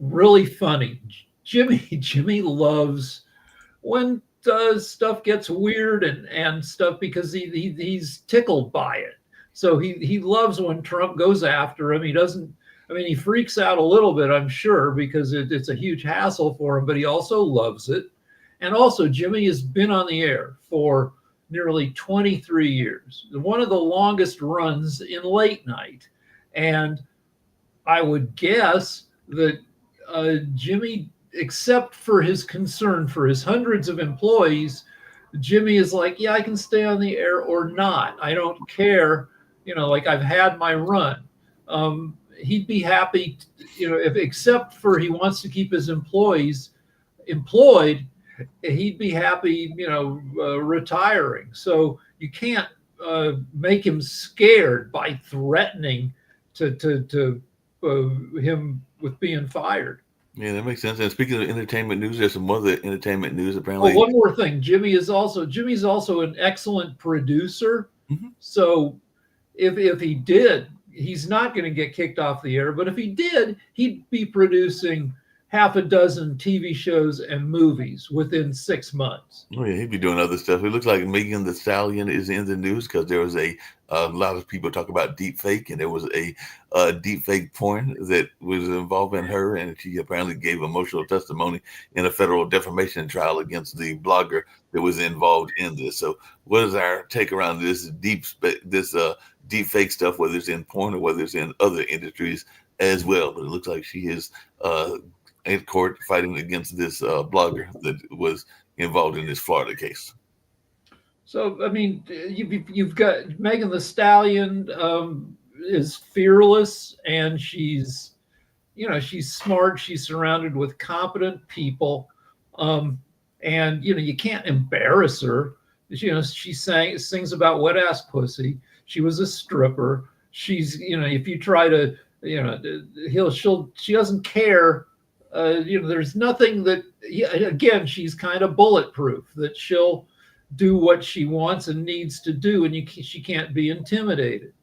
really funny. Jimmy loves when stuff gets weird and stuff because he's tickled by it. So he loves when Trump goes after him. He freaks out a little bit, I'm sure, because it's a huge hassle for him, but he also loves it. And also, Jimmy has been on the air for nearly 23 years, one of the longest runs in late night. And I would guess that Jimmy, except for his concern for his hundreds of employees, Jimmy is like, yeah, I can stay on the air or not. I don't care. Like I've had my run. He'd be happy, if except for he wants to keep his employees employed, he'd be happy, retiring. So you can't make him scared by threatening to him with being fired. Yeah, that makes sense. And speaking of entertainment news, there's some other entertainment news apparently. Oh, one more thing. Jimmy's also an excellent producer. Mm-hmm. So if he did, he's not going to get kicked off the air, but if he did, he'd be producing half a dozen TV shows and movies within 6 months. Oh yeah, he'd be doing other stuff. It looks like Megan Thee Stallion is in the news because there was a lot of people talk about deep fake, and there was a deep fake porn that was involving her, and she apparently gave emotional testimony in a federal defamation trial against the blogger that was involved in this. So what is our take around this deep fake stuff, whether it's in porn or whether it's in other industries as well? But it looks like she is in court fighting against this blogger that was involved in this Florida case. So, you've got Megan Thee Stallion is fearless, and she's smart. She's surrounded with competent people, and you can't embarrass her. She sings about wet ass pussy. She was a stripper. She's, if you try to, she doesn't care. There's nothing that, again, she's kind of bulletproof, that she'll do what she wants and needs to do, and she can't be intimidated.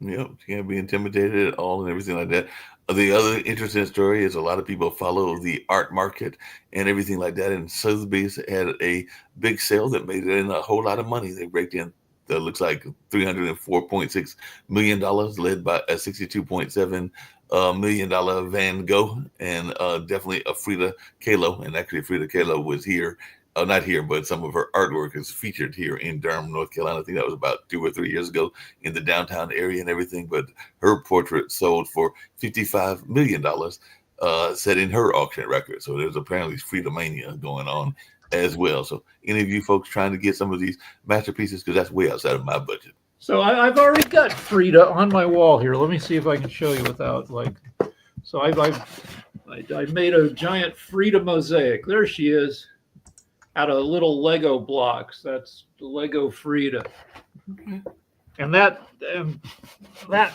Yep, she can't be intimidated at all and everything like that. The other interesting story is a lot of people follow the art market and everything like that, and Sotheby's had a big sale that made in a whole lot of money. They raked in that looks like $304.6 million, led by a $62.7 million Van Gogh, and definitely a Frida Kahlo. And actually, Frida Kahlo was here, not here, but some of her artwork is featured here in Durham, North Carolina. I think that was about 2 or 3 years ago in the downtown area and everything. But her portrait sold for $55 million, setting her auction record. So there's apparently Frida mania going on as well. So any of you folks trying to get some of these masterpieces, because that's way outside of my budget. So I've already got Frida on my wall here. Let me see if I can show you without So I made a giant Frida mosaic. There she is, out of little Lego blocks. That's the Lego Frida. And that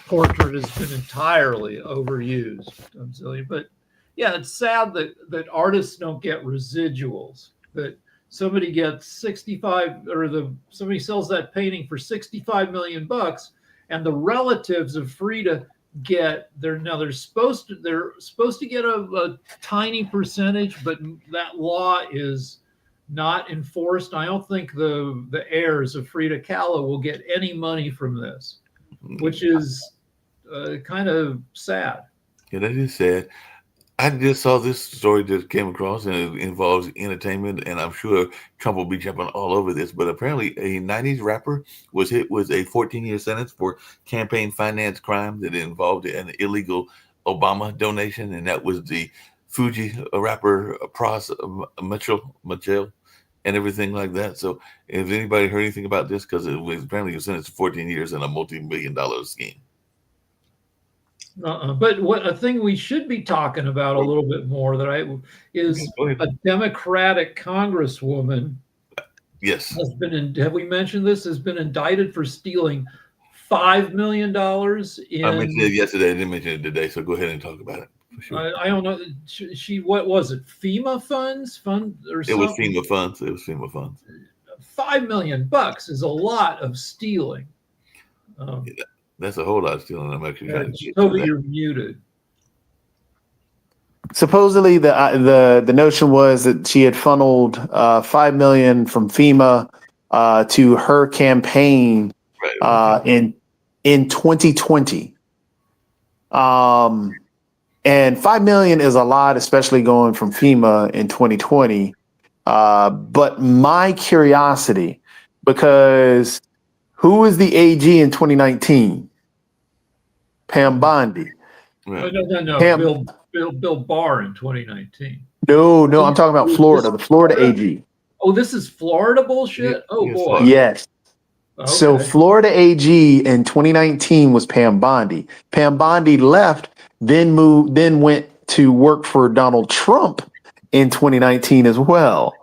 portrait has been entirely overused. I'm silly, but yeah, it's sad that artists don't get residuals. That somebody gets 65, or somebody sells that painting for $65 million, and the relatives of Frida they're supposed to get a tiny percentage, but that law is not enforced. I don't think the heirs of Frida Kahlo will get any money from this, which is kind of sad. Yeah, that is sad. I just saw this story that came across, and it involves entertainment, and I'm sure Trump will be jumping all over this. But apparently, a '90s rapper was hit with a 14-year sentence for campaign finance crime that involved an illegal Obama donation, and that was the Fuji rapper Pras Mitchell, and everything like that. So, if anybody heard anything about this, because it was apparently sentenced to 14 years in a multi-million-dollar scheme. But what a thing we should be talking about a little bit more is a Democratic congresswoman. Yes, Has been have we mentioned this? Has been indicted for stealing $5 million in. I mentioned it yesterday. I didn't mention it today, so go ahead and talk about it. For sure. I don't know. She what was it? FEMA funds or It something? was FEMA funds. It was FEMA funds. $5 million is a lot of stealing. That's a whole lot of stealing. I'm actually trying to get Toby, to that. you're muted. Supposedly, the notion was that she had funneled $5 million from FEMA to her campaign Right. in 2020. And $5 million is a lot, especially going from FEMA in 2020. But my curiosity, because who was the AG in 2019? Pam Bondi. Right. No. Pam- Bill Barr in 2019. No, I'm talking about Florida, the Florida AG. Oh, this is Florida bullshit? Yeah, Oh, yes, boy. Florida. Yes. Okay. So Florida AG in 2019 was Pam Bondi. Pam Bondi left, then went to work for Donald Trump in 2019 as well.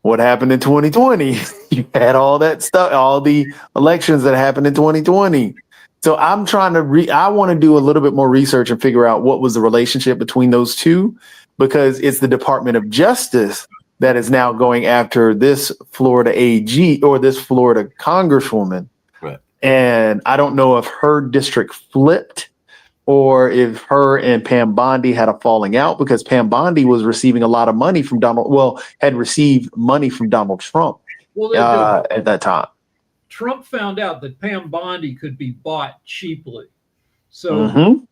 What happened in 2020? You had all that stuff, all the elections that happened in 2020. So I'm trying to I want to do a little bit more research and figure out what was the relationship between those two, because it's the Department of Justice that is now going after this Florida AG or this Florida congresswoman. Right. And I don't know if her district flipped or if her and Pam Bondi had a falling out, because Pam Bondi was receiving a lot of money from had received money from Donald Trump at that time. Trump found out that Pam Bondi could be bought cheaply. So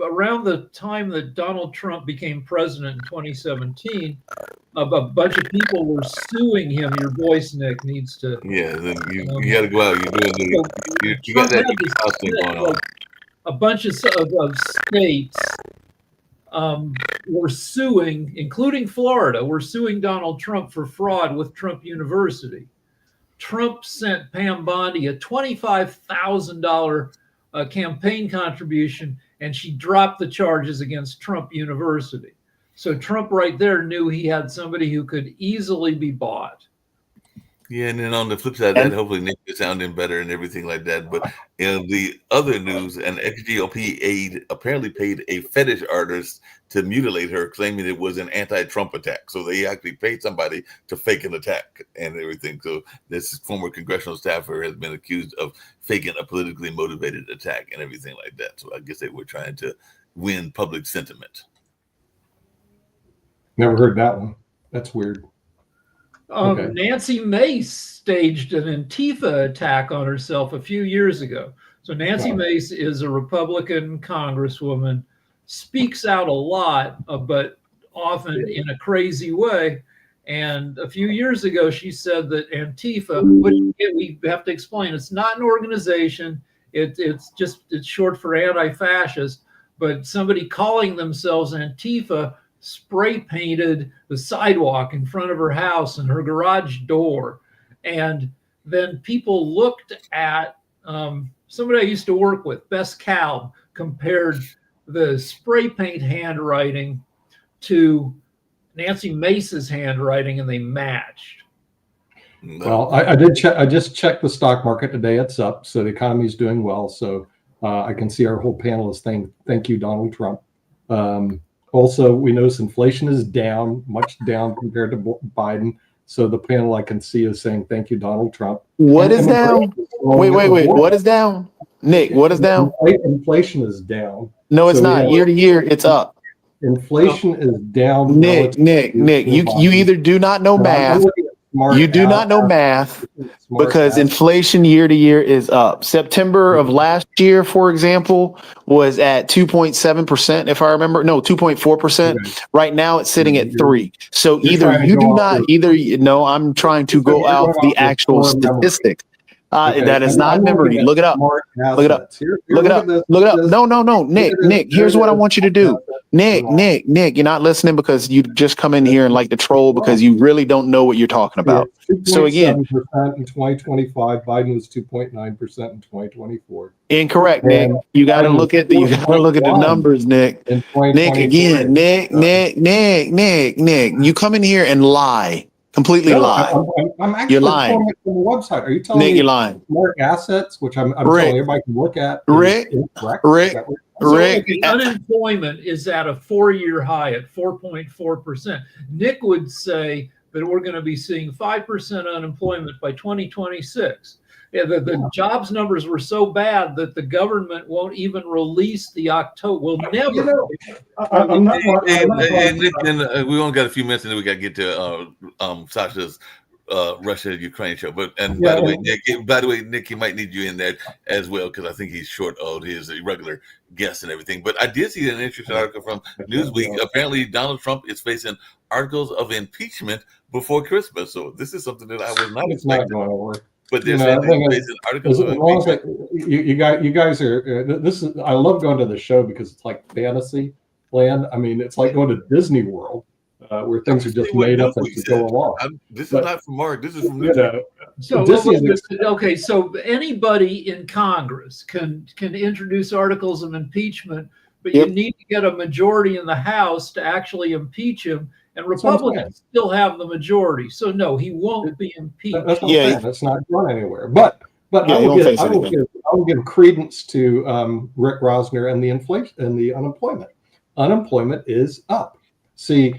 around the time that Donald Trump became president in 2017, a bunch of people were suing him. Your voice, Nick, needs to. Yeah, then you got to go out. You're doing you got that house thing going on. A bunch of states were suing, including Florida, were suing Donald Trump for fraud with Trump University. Trump sent Pam Bondi a $25,000 campaign contribution, and she dropped the charges against Trump University. So Trump right there knew he had somebody who could easily be bought. Yeah, and then on the flip side of that, hopefully Nick is sounding better and everything like that. But in the other news, an ex-GOP aide apparently paid a fetish artist to mutilate her, claiming it was an anti-Trump attack. So they actually paid somebody to fake an attack and everything. So this former congressional staffer has been accused of faking a politically motivated attack and everything like that. So I guess they were trying to win public sentiment. Never heard that one. That's weird. Okay. Nancy Mace staged an Antifa attack on herself a few years ago. So Nancy Mace is a Republican congresswoman, speaks out a lot, but often in a crazy way. And a few years ago, she said that Antifa, which we have to explain, it's not an organization. It's short for anti-fascist, but somebody calling themselves Antifa spray painted the sidewalk in front of her house and her garage door. And then people looked at somebody I used to work with, Bess Calb, compared the spray paint handwriting to Nancy Mace's handwriting, and they matched. Well, I did check. I just checked the stock market today. It's up, so the economy is doing well. So I can see our whole panel is saying thank you, Donald Trump. Also, we notice inflation is down, much down compared to Biden. So the panel I can see is saying thank you, Donald Trump. What is down? Wait. What is down? Nick, what is down? Inflation is down. No, it's So not. Year to year, it's up. Inflation is down. Nick, you either do not know math. You do not know math because inflation year to year is up. September of last year, for example, was at 2.7%, if I remember. No, 2.4%. Right now it's sitting at 3%. So I'm trying to go off the actual statistics. That is not memory. Look it up. Look it up. Look it up. Look it up. No. Nick, here's what I want you to do. Nick, you're not listening because you just come in here and like to troll because you really don't know what you're talking about. So again, in 2025, Biden was 2.9% in 2024. Incorrect, Nick. You got to look at the numbers, Nick. Nick again, Nick. You come in here and lie. Completely lie. I'm actually you're lying. From the website. Are you telling Nick, me you're lying? More assets, which I'm telling everybody can look at. Rick. Unemployment is at a 4-year high at 4.4%. Nick would say that we're going to be seeing 5% unemployment by 2026. Yeah, the jobs numbers were so bad that the government won't even release the October. We'll never. Nick, we only got a few minutes, and then we got to get to Sasha's Russia-Ukraine show. By the way, Nick, he might need you in there as well because I think he's short of his regular guests and everything. But I did see an interesting article from Newsweek. Apparently, Donald Trump is facing articles of impeachment before Christmas. So this is something that I was not expecting. But there's articles of impeachment. You guys are. This is. I love going to the show because it's like fantasy land. I mean, it's like going to Disney World. Where things are just made up as you go along. This is not from Mark. This is from Okay, so anybody in Congress can introduce articles of impeachment, but you need to get a majority in the House to actually impeach him, and Republicans still have the majority. So no, he won't be impeached. That's not going anywhere. But I will give credence to Rick Rosner and the inflation and the unemployment. Unemployment is up. See.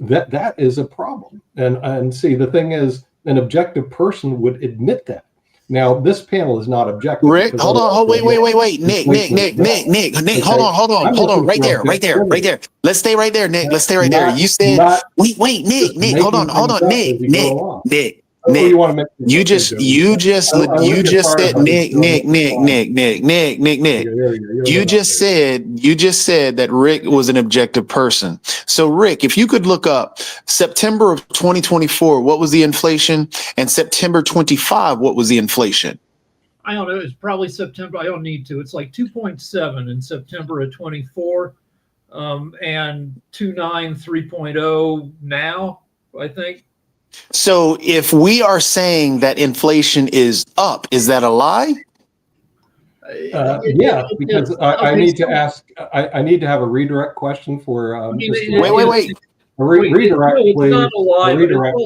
That is a problem, and see, the thing is, an objective person would admit that. Now, this panel is not objective. Rick, hold on, wait, Nick, hold on, right there. Let's stay right there, Nick. Let's stay right there. You said, wait, Nick, hold on, Nick. You just said Nick. You just said that Rick was an objective person. So Rick, if you could look up September of 2024, what was the inflation, and September 25, what was the inflation? I don't know. It's probably September. I don't need to. It's like 2.7 in September of 24, and 2.9, 3.0 now, I think. So if we are saying that inflation is up, is that a lie? Because I need to ask. I need to have a redirect question for. Wait. Redirect, please. Not a lie, redirect.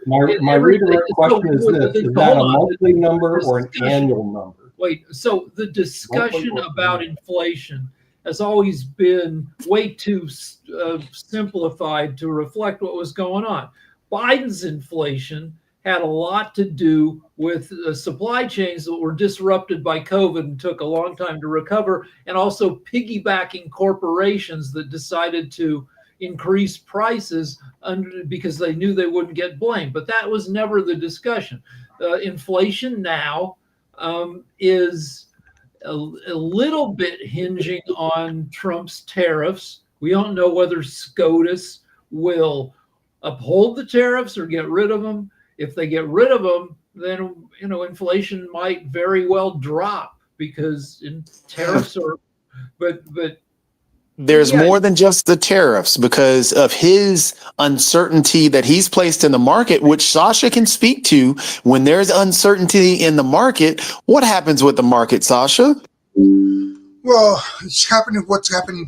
My redirect question is this: is that a monthly number or an annual number? Wait. So the discussion about inflation has always been way too simplified to reflect what was going on. Biden's inflation had a lot to do with supply chains that were disrupted by COVID and took a long time to recover, and also piggybacking corporations that decided to increase prices because they knew they wouldn't get blamed. But that was never the discussion. Inflation now is a little bit hinging on Trump's tariffs. We don't know whether SCOTUS will uphold the tariffs or get rid of them. If they get rid of them, then inflation might very well drop because tariffs are. But there's more than just the tariffs because of his uncertainty that he's placed in the market, which Sasha can speak to. When there's uncertainty in the market, what happens with the market, Sasha? Well, what's happening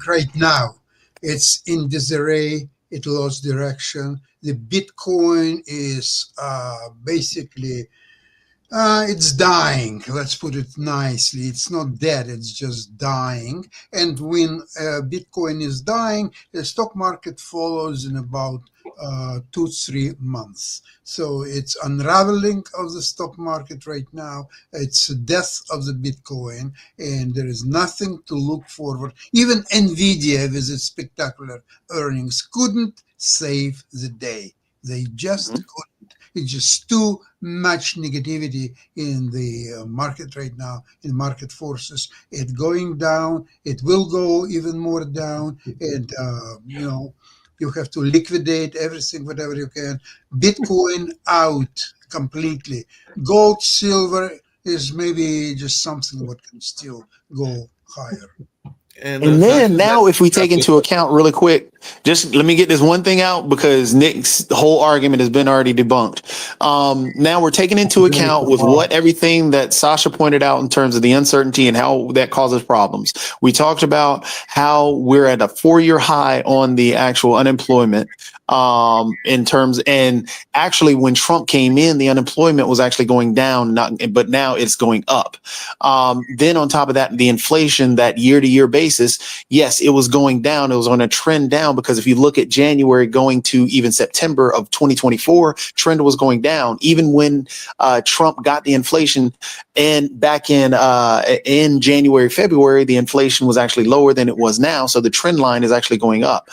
right now. It's in disarray. It lost direction. The Bitcoin is basically, it's dying. Let's put it nicely. It's not dead. It's just dying. And when Bitcoin is dying, the stock market follows in about 2-3 months. So it's unraveling of the stock market right now. It's the death of the Bitcoin, and there is nothing to look forward. Even Nvidia with its spectacular earnings couldn't save the day. They just couldn't. It's just too much negativity in the market right now, in market forces. It's going down. It will go even more down. And, you have to liquidate everything, whatever you can. Bitcoin out completely. Gold, silver is maybe just something what can still go higher. And then now, if we take into account really quick, just let me get this one thing out because Nick's whole argument has been already debunked. Now we're taking into account with what everything that Sasha pointed out in terms of the uncertainty and how that causes problems. We talked about how we're at a 4-year high on the actual unemployment in terms, and actually when Trump came in, the unemployment was actually going down, but now it's going up. Then on top of that, the inflation, that year-to-year basis, yes, it was going down. It was on a trend down because if you look at January going to even September of 2024, trend was going down. Even when Trump got the inflation, and back in January, February, the inflation was actually lower than it was now. So the trend line is actually going up.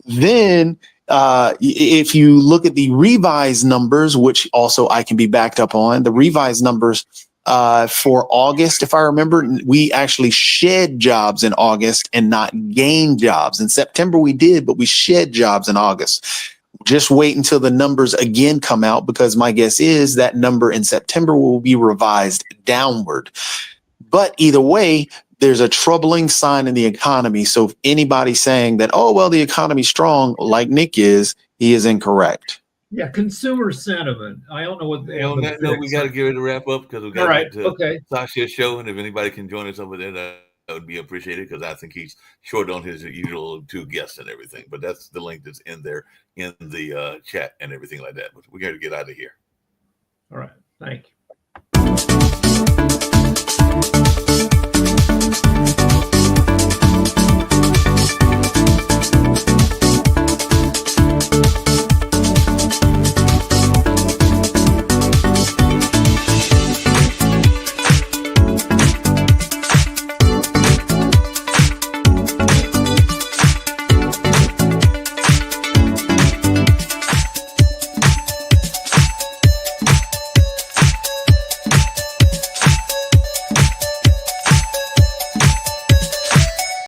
Then if you look at the revised numbers, which also I can be backed up on, the revised numbers for August, if I remember, we actually shed jobs in August and not gained jobs. In September we did, but we shed jobs in August. Just wait until the numbers again come out, because my guess is that number in September will be revised downward. But either way, there's a troubling sign in the economy. So if anybody's saying that, oh, well, the economy's strong, like Nick is, he is incorrect. Yeah, consumer sentiment. I don't know what. On that note, we got to get ready to wrap up because we got to get to Sasha's show, and if anybody can join us over there, that would be appreciated because I think he's short on his usual 2 guests and everything. But that's the link that's in there in the chat and everything like that. But we got to get out of here. All right, thank you.